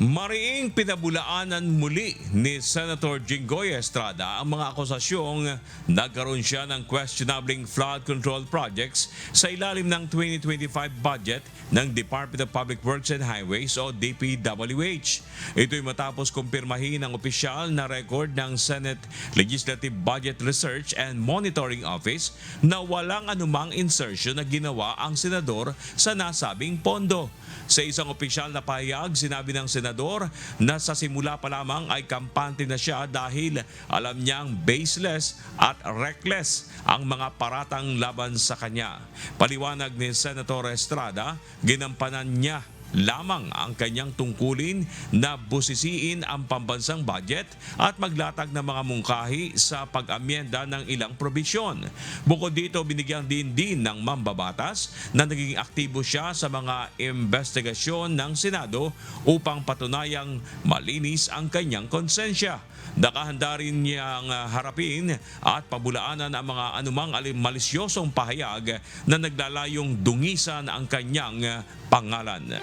Mariing pinabulaanan muli ni Senator Jinggoy Estrada ang mga akusasyong nagkaroon siya ng questionable flood control projects sa ilalim ng 2025 budget ng Department of Public Works and Highways o DPWH. Ito'y matapos kumpirmahin ng opisyal na record ng Senate Legislative Budget Research and Monitoring Office na walang anumang insertion na ginawa ang senador sa nasabing pondo. Sa isang opisyal na pahayag, sinabi ng senador na sa simula pa lamang ay kampante na siya dahil alam niyang baseless at reckless ang mga paratang laban sa kanya. Paliwanag ni Senator Estrada, ginampanan niya lamang ang kanyang tungkulin na busisiin ang pambansang budget at maglatag ng mga mungkahi sa pag-amyenda ng ilang probisyon. Bukod dito, binigyan din ng mambabatas na naging aktibo siya sa mga investigasyon ng Senado upang patunayang malinis ang kanyang konsensya. Nakahanda rin niyang harapin at pabulaanan ang mga anumang malisyosong pahayag na naglalayong dungisan ang kanyang pangalan.